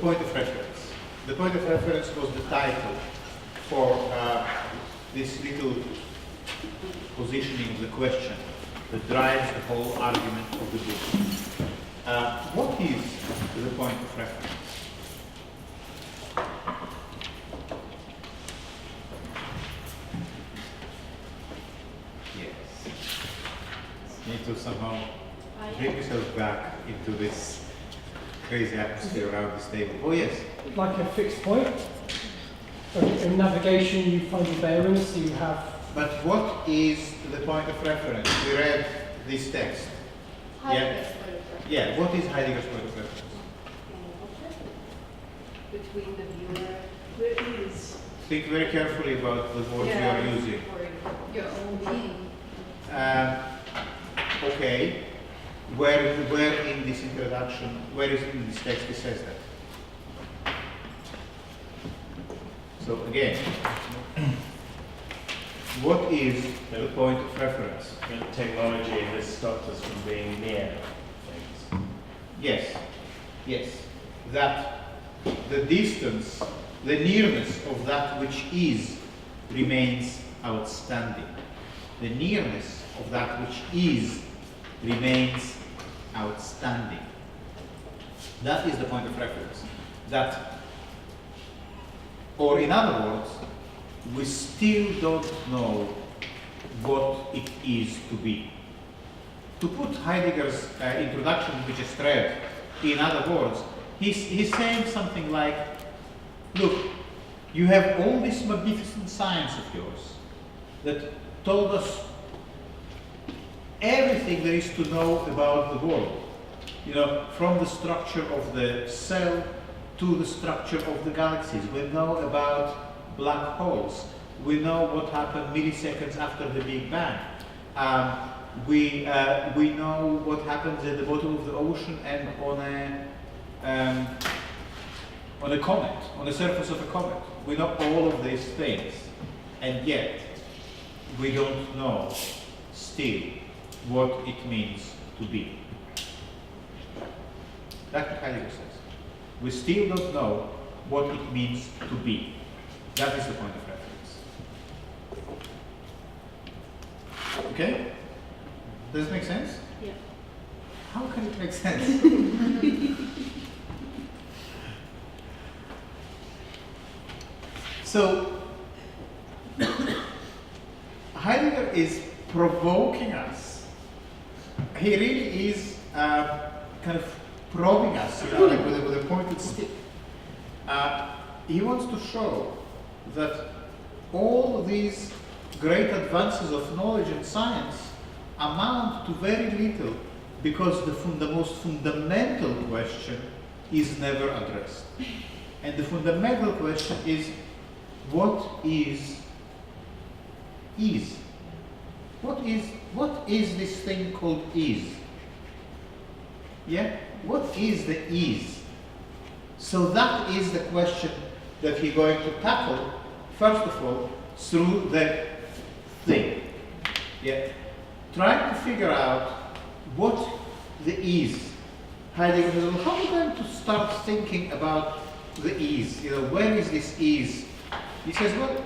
point of reference. The point of reference was the title for this little positioning of the question that drives the whole argument of the book. What is the point of reference? Yes. You need to somehow bring yourself back into this crazy atmosphere around this table. Oh yes. Like a fixed point. So in navigation, you find your bearings. So you have. But what is the point of reference? We read this text. Heidegger's point of reference. Yeah. What is Heidegger's point of reference? Between the viewer, where is Think very carefully about the words you are using. your own being. Okay. Where in this introduction, where is in this text it says that? So again, what is the point of reference? Technology has stopped us from being near things. Yes, yes. That the distance, the nearness of that which is remains outstanding. The nearness of that which is remains outstanding. That is the point of reference. That, or in other words, we still don't know what it is to be. To put Heidegger's introduction, which is read, in other words, he's saying something like, look, you have all this magnificent science of yours that told us everything there is to know about the world. You know, from the structure of the cell to the structure of the galaxies. We know about black holes. We know what happened milliseconds after the Big Bang. We know what happens at the bottom of the ocean and on a comet, on the surface of a comet. We know all of these things, and yet we don't know still what it means to be. That's what Heidegger says. We still don't know what it means to be. That is the point of reference. Okay? Does it make sense? Yeah. How can it make sense? So, Heidegger is provoking us. He really is kind of probing us, you know, like with a pointed stick. He wants to show that all these great advances of knowledge and science amount to very little because the most fundamental question is never addressed. And the fundamental question is, what is ease? What is this thing called ease? Yeah? What is the ease? So that is the question that he's going to tackle, first of all, through the thing. Yeah? Trying to figure out what the ease. Heidegger says, well, how are we going to start thinking about the ease? You know, where is this ease? He says, well,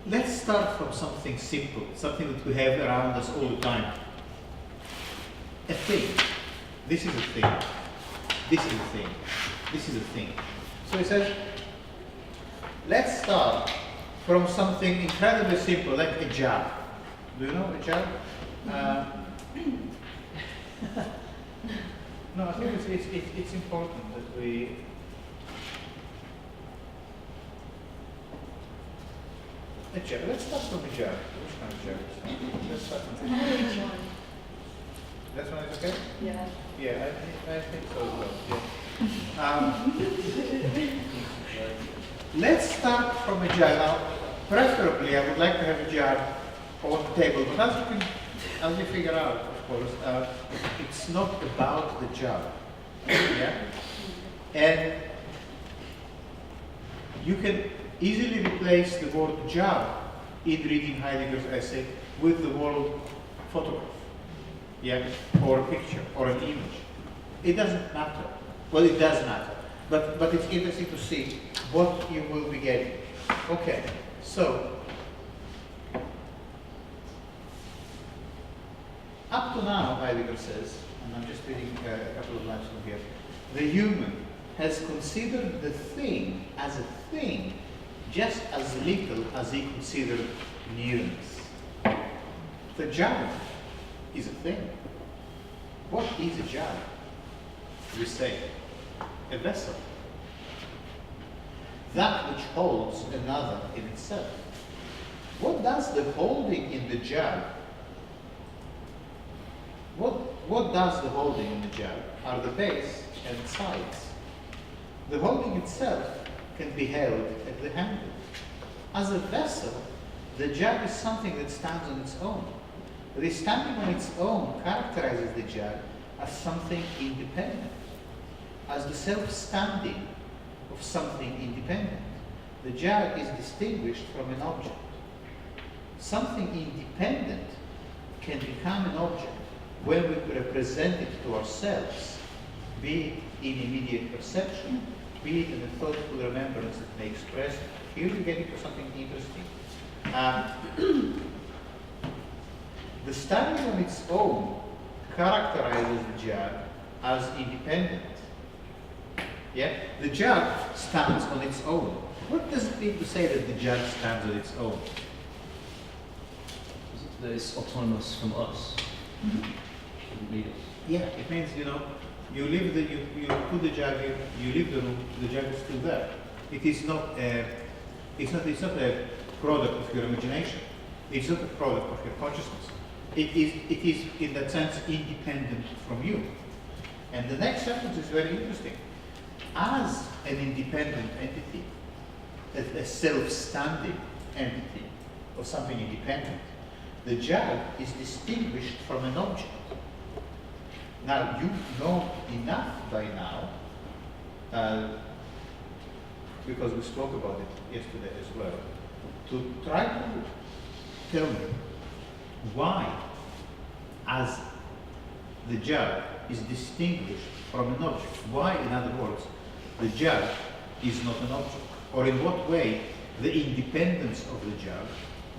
let's start from something simple, something that we have around us all the time. A thing. This is a thing. This is a thing. This is a thing. So he says, let's start from something incredibly simple, like a jar. Do you know a jar? No, I think it's important that we. A jar. Let's start from a jar. Which kind of jar is it? Let's start from a jar. That one is okay? Yeah. Yeah, I think so as well. Yeah. Let's start from a jar. Now, preferably, I would like to have a jar on the table, but as you figure out, of course, it's not about the jar. Yeah? And you can easily replace the word jar in reading Heidegger's essay with the word photograph, yeah, or a picture, or an image. It doesn't matter. Well, it does matter, but it's interesting to see what you will be getting. Okay, so up to now, Heidegger says, and I'm just reading a couple of lines from here, the human has considered the thing as a thing just as little as he considered nearness. The jar is a thing. What is a jar? We say, a vessel. That which holds another in itself. What does the holding in the jar? What does the holding in the jar? Are the base and sides. The holding itself can be held at the handle. As a vessel, the jar is something that stands on its own. The standing on its own characterizes the jar as something independent, as the self-standing of something independent. The jar is distinguished from an object. Something independent can become an object when we represent it to ourselves, be it in immediate perception, be it in a thoughtful remembrance that makes present. Here we get into something interesting. The standing on its own characterizes the jar as independent. Yeah? The jar stands on its own. What does it mean to say that the jar stands on its own? That it's autonomous from us. Doesn't need us. Yeah, it means, you know, you leave the, you put the jar here, you leave the room, the jar is still there. It is not a, it's not a product of your imagination. It's not a product of your consciousness. It is in that sense independent from you. And the next sentence is very interesting. As an independent entity, a self-standing entity, or something independent, the jar is distinguished from an object. Now, you know enough by now, because we spoke about it yesterday as well, to try to tell me why, as the jar is distinguished from an object, why, in other words, the jar is not an object, or in what way the independence of the jar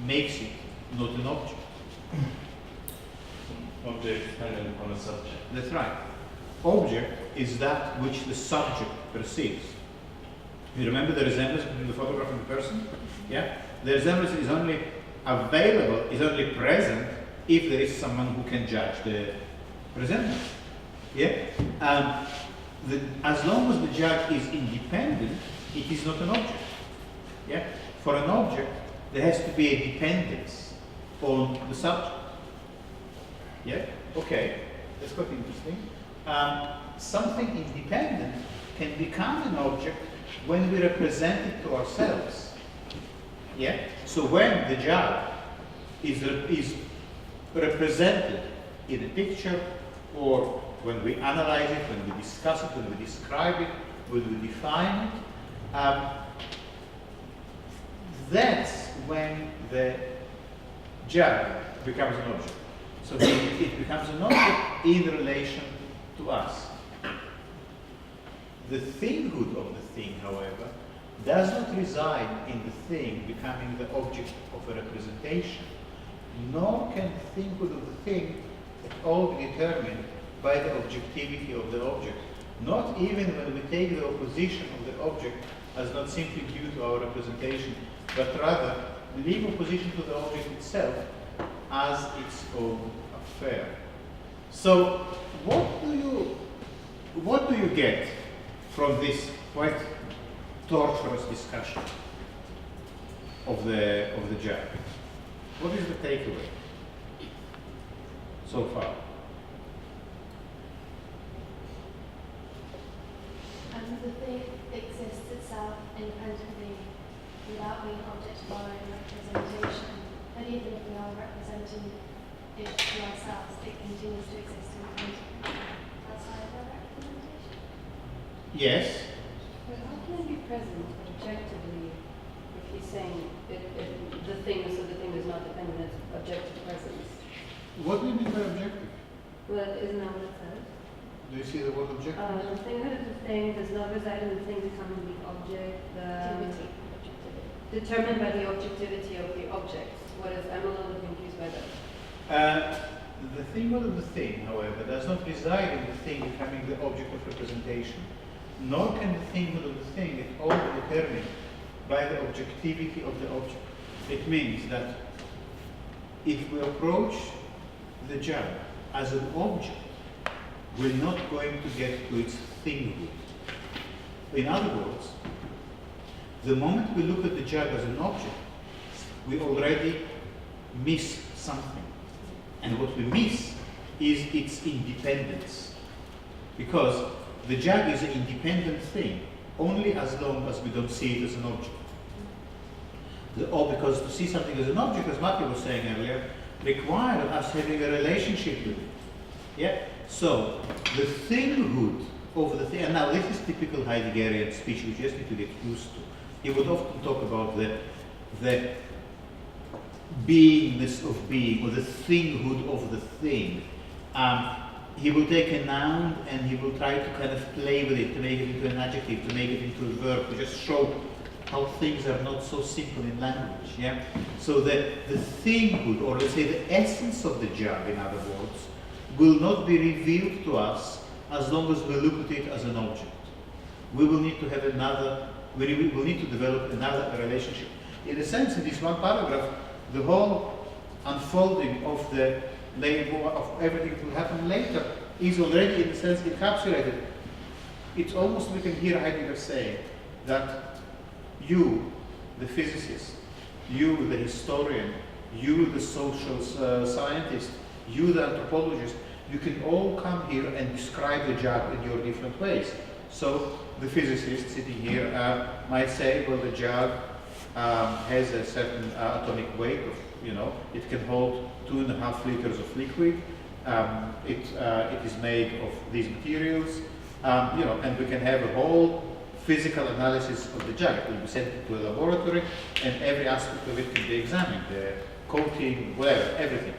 makes it not an object. Object dependent on a subject. That's right. Object is that which the subject perceives. You remember the resemblance between the photograph and the person? Yeah? The resemblance is only available, is only present if there is someone who can judge the resemblance. Yeah? As long as the judge is independent, it is not an object. Yeah? For an object, there has to be a dependence on the subject. Yeah? Okay. That's quite interesting. Something independent can become an object when we represent it to ourselves. Yeah? So when the jar is represented in a picture, or when we analyze it, when we discuss it, when we describe it, when we define it, that's when the jar becomes an object. So it becomes an object in relation to us. The thinghood of the thing, however, does not reside in the thing becoming the object of a representation, nor can the thinghood of the thing at all be determined by the objectivity of the object, not even when we take the opposition of the object as not simply due to our representation, but rather leave opposition to the object itself as its own affair. So what do you get from this quite torturous discussion of the jar? What is the takeaway so far? The thing exists itself independently without being object of our own representation. And even if we are representing it to ourselves, it continues to exist independently outside of our representation. Yes. But how can it be present objectively if he's saying if the thingness of the thing is not dependent on objective presence? What do you mean by objective? Well, isn't that what it says? Do you see the word objective? The thinghood of the thing does not reside in the thing becoming the object. Activity, objectivity. Determined by the objectivity of the objects. I'm a little confused by that. The thinghood of the thing, however, does not reside in the thing becoming the object of representation, nor can the thinghood of the thing at all be determined by the objectivity of the object. It means that if we approach the jug as an object, we're not going to get to its thinghood. In other words, the moment we look at the jug as an object, we already miss something. And what we miss is its independence. Because the jug is an independent thing, only as long as we don't see it as an object. Because to see something as an object, as Matti was saying earlier, requires us having a relationship with it. Yeah? So, the thinghood of the thing, and now this is typical Heideggerian speech, we just need to get used to. He would often talk about the beingness of being, or the thinghood of the thing. He will take a noun and he will try to kind of play with it, to make it into an adjective, to make it into a verb, to just show how things are not so simple in language. Yeah. So the thinghood, or let's say the essence of the jug, in other words, will not be revealed to us as long as we look at it as an object. We will need to have we will need to develop another relationship. In a sense, in this one paragraph, the whole unfolding of the label of everything that will happen later is already, in a sense, encapsulated. It's almost, we can hear Heidegger say that you, the physicist, you, the historian, you, the social scientist, you, the anthropologist, you can all come here and describe the jug in your different ways. So the physicist sitting here might say, well, the jug has a certain atomic weight of, it can hold 2.5 liters of liquid. It is made of these materials, and we can have a whole physical analysis of the jug. It will be sent to a laboratory, and every aspect of it can be examined, the coating, whatever, everything,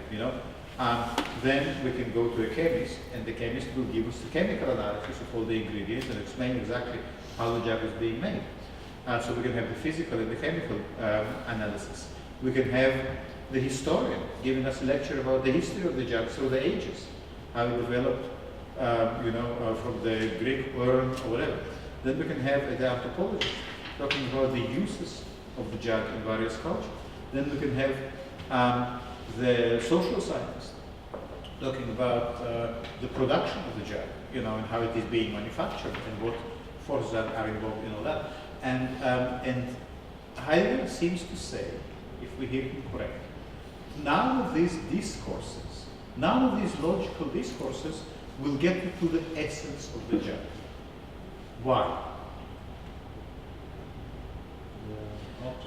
Then we can go to a chemist, and the chemist will give us the chemical analysis of all the ingredients and explain exactly how the jug is being made. So we can have the physical and the chemical analysis. We can have the historian giving us a lecture about the history of the jug through the ages, how it developed, from the Greek urn or whatever. Then we can have the anthropologist talking about the uses of the jug in various cultures. Then we can have the social scientist talking about the production of the jug, and how it is being manufactured and what forces are involved in all that. And Heidegger seems to say, if we hear him correct, none of these discourses, none of these logical discourses will get you to the essence of the jug. Why?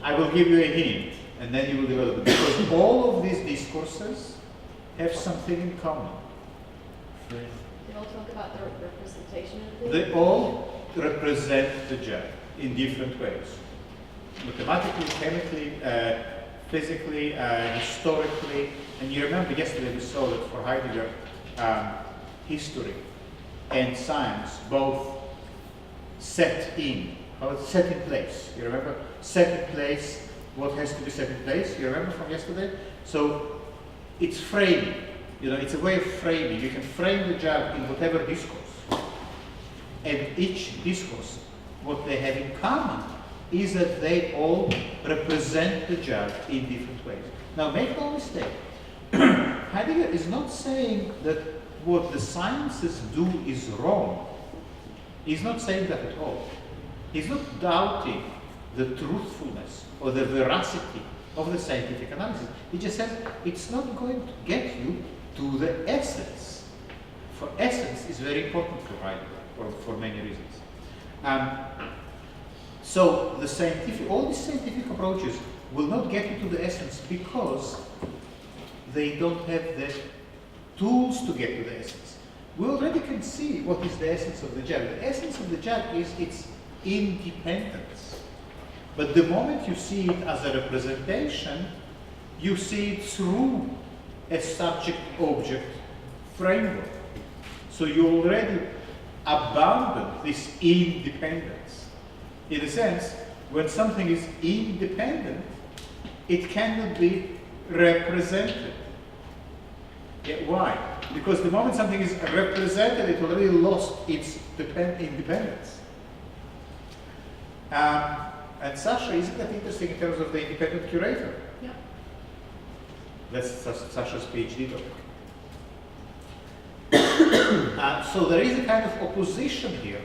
I will give you a hint, and then you will develop it. Because all of these discourses have something in common. They all talk about the representation of the They all represent the jug in different ways. Mathematically, chemically, physically, historically. And you remember yesterday we saw that for Heidegger, history and science both set in place. You remember? Set in place, what has to be set in place? You remember from yesterday? So it's framing. It's a way of framing. You can frame the jug in whatever discourse. And each discourse, what they have in common is that they all represent the jug in different ways. Now, make no mistake, Heidegger is not saying that what the sciences do is wrong. He's not saying that at all. He's not doubting the truthfulness or the veracity of the scientific analysis. He just says it's not going to get you to the essence. For essence is very important for Heidegger, for many reasons. So all these scientific approaches will not get you to the essence because they don't have the tools to get to the essence. We already can see what is the essence of the jug. The essence of the jug is its independence. But the moment you see it as a representation, you see it through a subject-object framework. So you already abandon this independence. In a sense, when something is independent, it cannot be represented. Yeah, why? Because the moment something is represented, it already lost its independence. And Sasha, isn't that interesting in terms of the independent curator? Yeah. That's Sasha's PhD topic. So there is a kind of opposition here,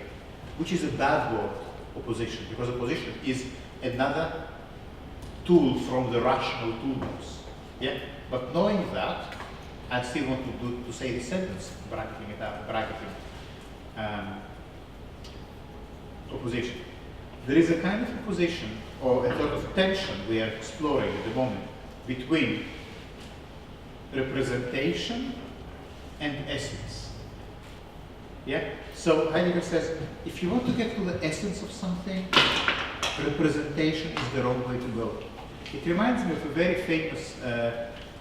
which is a bad word, opposition, because opposition is another tool from the rational toolbox. Yeah? But knowing that, I still want to say the sentence, bracketing it out, opposition. There is a kind of opposition or a sort of tension we are exploring at the moment between representation and essence. Yeah? So Heidegger says, if you want to get to the essence of something, representation is the wrong way to go. It reminds me of a very famous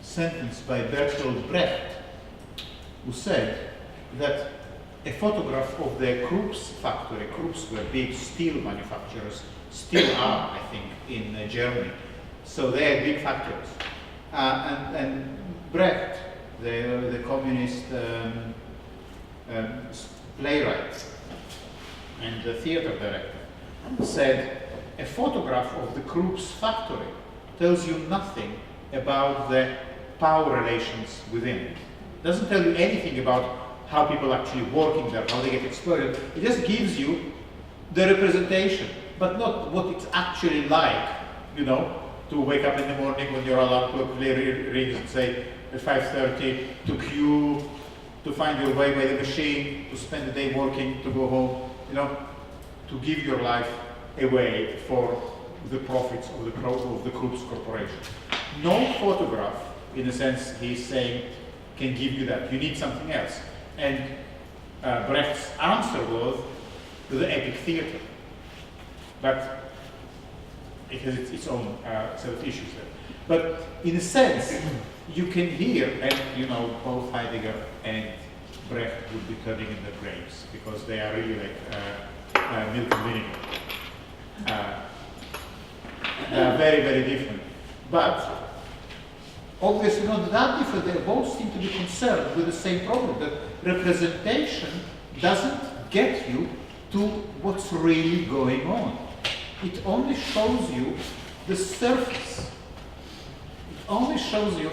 sentence by Bertolt Brecht, who said that a photograph of the Krups factory, Krups were big steel manufacturers, still are, I think, in Germany. So they had big factories. And Brecht, the communist playwright and the theater director, said, a photograph of the Krups factory tells you nothing about the power relations within it. It doesn't tell you anything about how people actually working there, how they get exploited. It just gives you the representation, but not what it's actually like, you know, to wake up in the morning when your alarm clock rings and say at 5:30, to queue, to find your way by the machine, to spend the day working, to go home, you know, to give your life away for the profits of the Krups Corporation. No photograph, in a sense, he's saying, can give you that. You need something else. And Brecht's answer was the epic theater. But it has its own set of issues there. But in a sense, you can hear, and you know, both Heidegger and Brecht would be turning in their graves because they are really like milk and vinegar. They are very, very different. But obviously not that different. They both seem to be concerned with the same problem, that representation doesn't get you to what's really going on. It only shows you the surface. It only shows you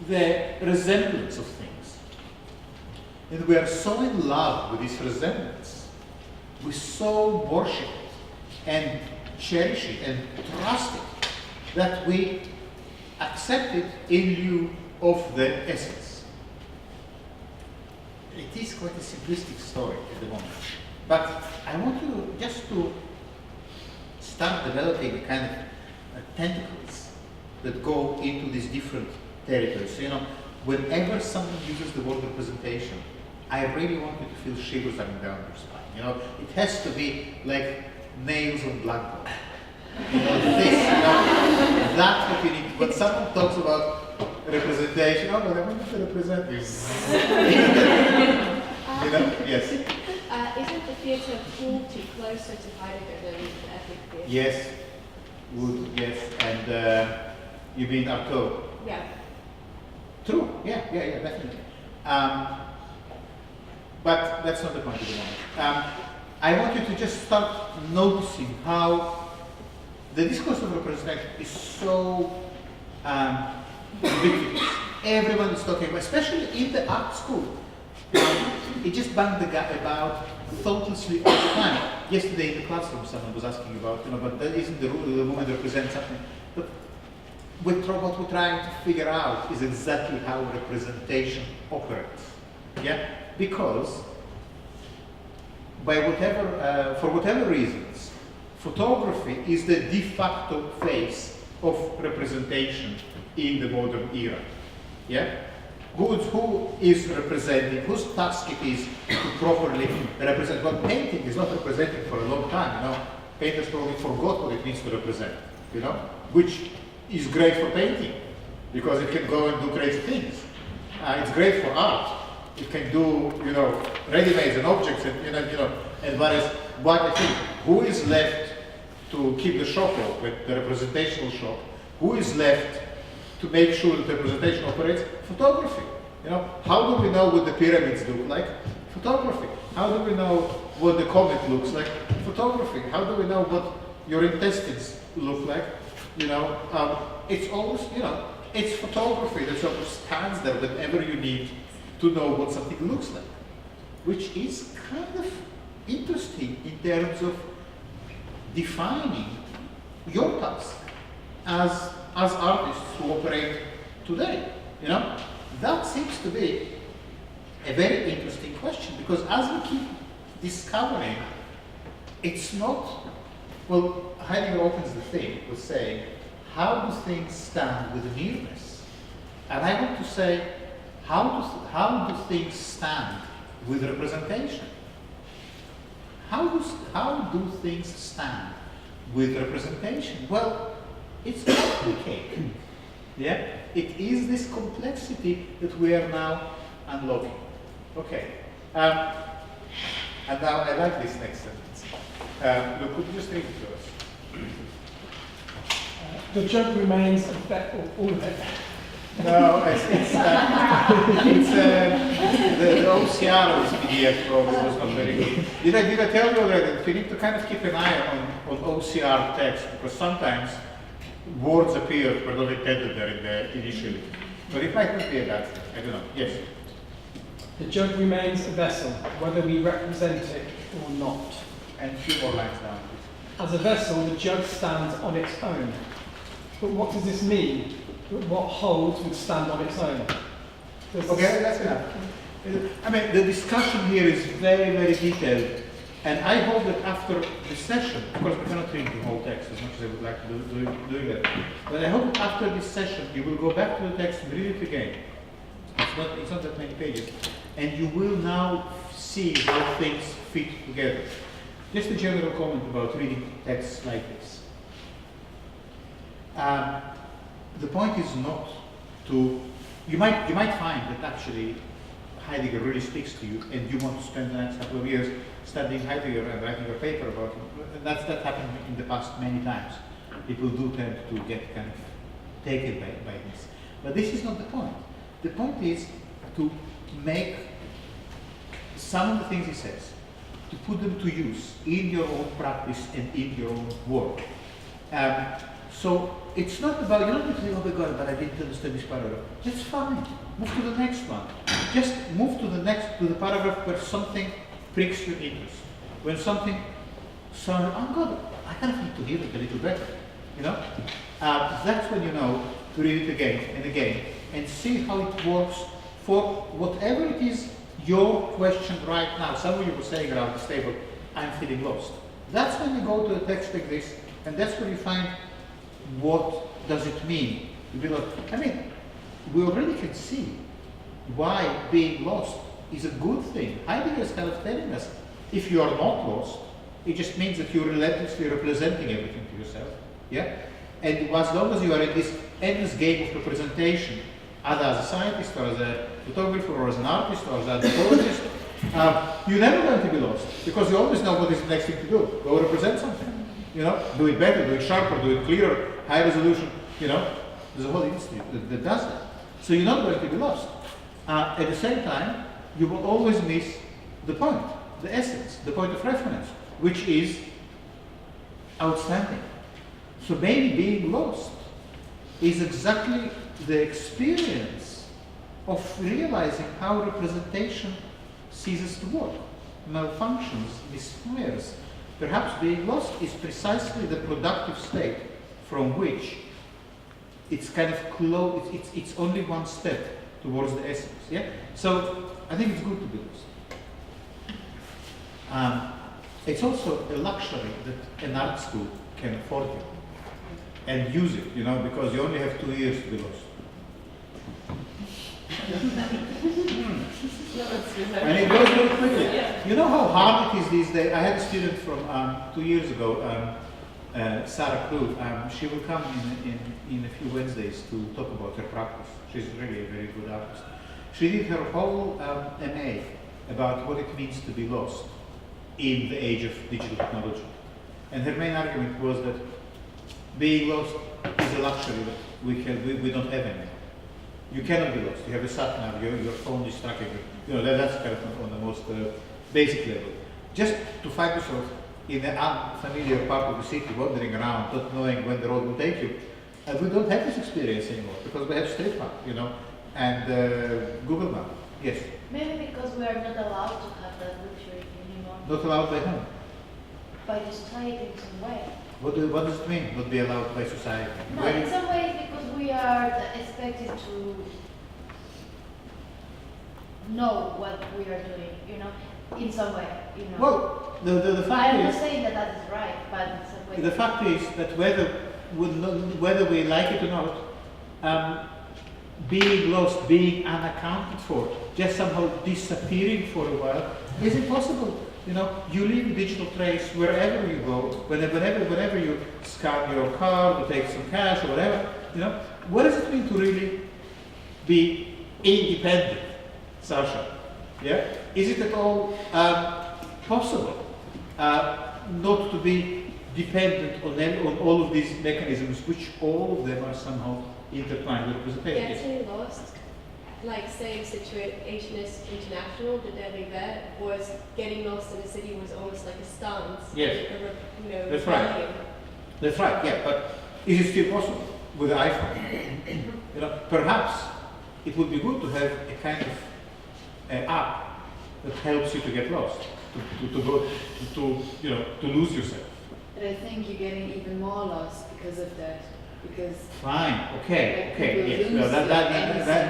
the resemblance of things. And we are so in love with this resemblance. We so worship it and cherish it and trust it that we accept it in lieu of the essence. It is quite a simplistic story at the moment. But I want you just to start developing a kind of tentacles that go into these different territories. So, you know, whenever someone uses the word representation, I really want you to feel shivers running down your spine. You know, it has to be like nails on blackboard. You know, this, you know, that's what you need. When someone talks about representation, oh, but I want you to represent this. You know, yes. Isn't the theatre of cruelty closer to Heidegger than the epic theatre? Yes, would, yes, and you mean Artaud? Yeah. True, yeah, definitely. But that's not the point at the moment. I want you to just start noticing how the discourse of representation is so ubiquitous. Everyone is talking about, especially in the art school. It just banged the gap about thoughtlessly all the time. Yesterday in the classroom, someone was asking about, you know, but that isn't the rule, the woman represents something. But what we're trying to figure out is exactly how representation operates. Yeah? Because by whatever, for whatever reasons, photography is the de facto face of representation in the modern era. Yeah? Who is representing, whose task it is to properly represent? Well, painting is not representing for a long time, you know. Painters probably forgot what it means to represent, you know, which is great for painting because it can go and do crazy things. It's great for art, you can do, you know, ready-made and objects and, and whereas, what I think, who is left to keep the shop open, the representational shop? Who is left to make sure that the representation operates? Photography. You know, how do we know what the pyramids look like? Photography. How do we know what the comet looks like? Photography. How do we know what your intestines look like? You know, it's always, it's photography that sort of stands there whenever you need to know what something looks like, which is kind of interesting in terms of defining your task as artists who operate today. You know, that seems to be a very interesting question, because as we keep discovering, it's not, well, Heidegger opens the thing with saying, how do things stand with nearness? And I want to say, how do things stand with representation? How do things stand with representation? Well, it's complicated. Yeah, it is this complexity that we are now unlocking. Okay, and now I like this next sentence. Look, could you just read it to us? The joke remains all of it. No, the OCR of this PDF probably was not very good. Did I tell you already that you need to kind of keep an eye on OCR text, because sometimes words appear but not intended there initially. But it might not be a bad thing. I don't know. Yes? The jug remains a vessel, whether we represent it or not. And a few more lines down, please. As a vessel, the jug stands on its own. But what does this mean? That what holds would stand on its own? Okay, that's enough. I mean, the discussion here is very, very detailed. And I hope that after the session, of course we cannot read the whole text as much as I would like to do that. But I hope that after this session you will go back to the text and read it again. It's not that many pages. And you will now see how things fit together. Just a general comment about reading texts like this. The point is not to, you might find that actually Heidegger really speaks to you and you want to spend the next couple of years studying Heidegger and writing a paper about him. That happened in the past many times. People do tend to get kind of taken by this. But this is not the point. The point is to make some of the things he says, to put them to use in your own practice and in your own work. So it's not about, you don't need to say, oh my God, but I didn't understand this paragraph. That's fine. Move to the next one. Just move to the paragraph where something pricks your interest. When something sounds, oh God, I kind of need to hear it a little better. You know? That's when you know to read it again and again and see how it works for whatever it is your question right now. Some of you were saying around this table, I'm feeling lost. That's when you go to a text like this, and that's where you find what does it mean to be lost. I mean, we already can see why being lost is a good thing. Heidegger is kind of telling us, if you are not lost, it just means that you're relentlessly representing everything to yourself. Yeah? And as long as you are in this endless game of representation, either as a scientist or as a photographer or as an artist or as an anthropologist, you're never going to be lost, because you always know what is the next thing to do. Go represent something. You know, do it better, do it sharper, do it clearer, high resolution. You know, there's a whole industry that does that. So you're not going to be lost. At the same time, you will always miss the point, the essence, the point of reference, which is outstanding. So maybe being lost is exactly the experience of realizing how representation ceases to work, malfunctions, misfires. Perhaps being lost is precisely the productive state from which it's kind of close, it's only one step towards the essence. Yeah? So I think it's good to be lost. It's also a luxury that an art school can afford you and use it, you know, because you only have 2 years to be lost. And it goes very quickly. You know how hard it is these days? I had a student from 2 years ago, Sarah Krug. She will come in a few Wednesdays to talk about her practice. She's really a very good artist. She did her whole MA about what it means to be lost in the age of digital technology. And her main argument was that being lost is a luxury that we don't have anymore. You cannot be lost. You have a sat nav, your phone is tracking you. You know, that's kind of on the most basic level. Just to find yourself in an unfamiliar part of the city, wandering around, not knowing when the road will take you. And we don't have this experience anymore because we have Street Map, you know, and Google Map. Yes. Maybe because we are not allowed to have that luxury anymore. Not allowed by whom? By the society in some way. What does it mean, not be allowed by society? No, When- in some ways because we are expected to know what we are doing, you know, in some way, you know. Well, the I fact am not is, saying that that is right, but in some way. the fact is that whether we like it or not, being lost, being unaccounted for, just somehow disappearing for a while is impossible. You know, you leave a digital trace wherever you go, whenever you scan your card or take some cash or whatever. You know, what does it mean to really be independent, Sasha? Yeah, is it at all possible not to be dependent on all of these mechanisms, which all of them are somehow intertwined with representation? Getting lost, like say Situationist International, the Deadly Vet, was getting lost in the city was almost like a stance. Yes. You know, That's right. rebellion. That's right, yeah, but is it still possible with the iPhone? You know, perhaps it would be good to have a kind of app that helps you to get lost, to go, you know, to lose yourself. But I think you're getting even more lost because of that. Because Fine, okay, Like okay, people yes. lose Well, their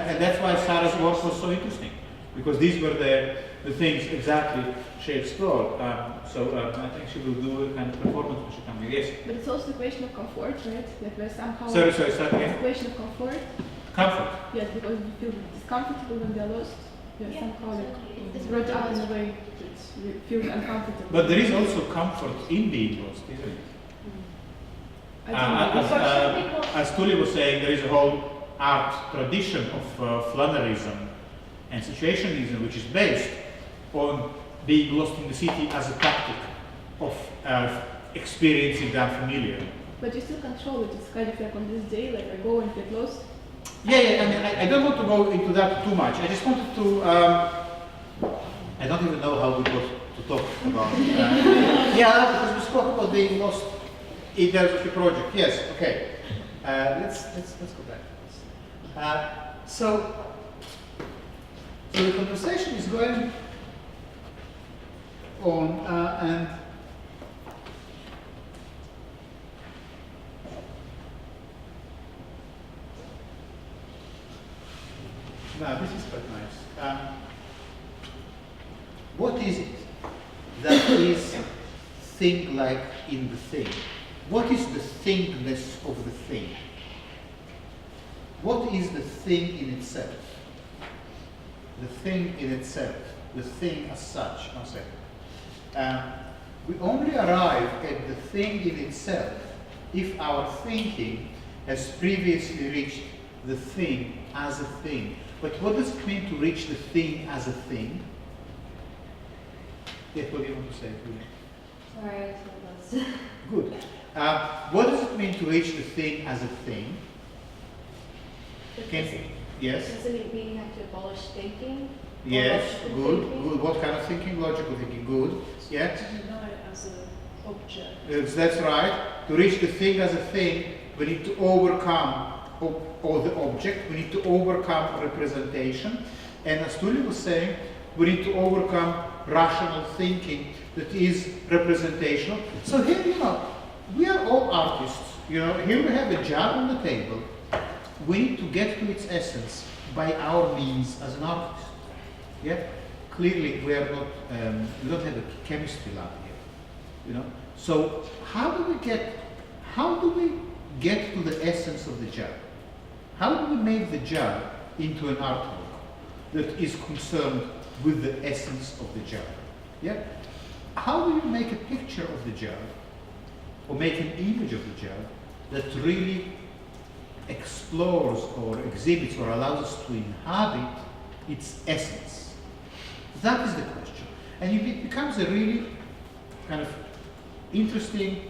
and that's why Sarah's work was so interesting, because these were the things exactly she explored. I think she will do a kind of performance when she comes here. Yes. But it's also a question of comfort, right? That we're somehow. Sorry, start It's again. a question of comfort. Comfort. Yes, because you feel discomfortable when they're lost. You're Yeah, somehow like absolutely. It's brought up in a because- way that you feel uncomfortable. But there is also comfort in being lost, isn't it? I don't know. For some people- As Tully was saying, there is a whole art tradition of flannerism and situationism, which is based on being lost in the city as a tactic of experiencing the unfamiliar. But you still control it. It's kind of like on this day, like I go and get lost. Yeah, I mean, I don't want to go into that too much. I just wanted to, I don't even know how we got to talk about yeah, because we spoke about being lost in terms of the project. Yes, okay. Let's go back. So the conversation is going on, and now this is quite nice. What is it that is thing-like in the thing? What is the thingness of the thing? What is the thing in itself? The thing in itself, the thing as such. One second. We only arrive at the thing in itself if our thinking has previously reached the thing as a thing. But what does it mean to reach the thing as a thing? Yes, what do you want to say, Julie? Sorry, I was lost. Good. What does it mean to reach the thing as a thing? But Can, yes? doesn't it mean you have to abolish thinking? Or Yes, logical good, thinking? good. What kind of thinking? Logical thinking, good. Yeah? to deny it as an object. That's right. To reach the thing as a thing, we need to overcome or the object, we need to overcome representation. And as Tully was saying, we need to overcome rational thinking that is representational. So here, you know, we are all artists. You know, here we have a jar on the table. We need to get to its essence by our means as an artist. Yeah? Clearly, we are not, we don't have a chemistry lab here. You know? So how do we get to the essence of the jar? How do we make the jar into an artwork that is concerned with the essence of the jar? Yeah? How do you make a picture of the jar or make an image of the jar that really explores or exhibits or allows us to inhabit its essence? That is the question. And it becomes a really kind of interesting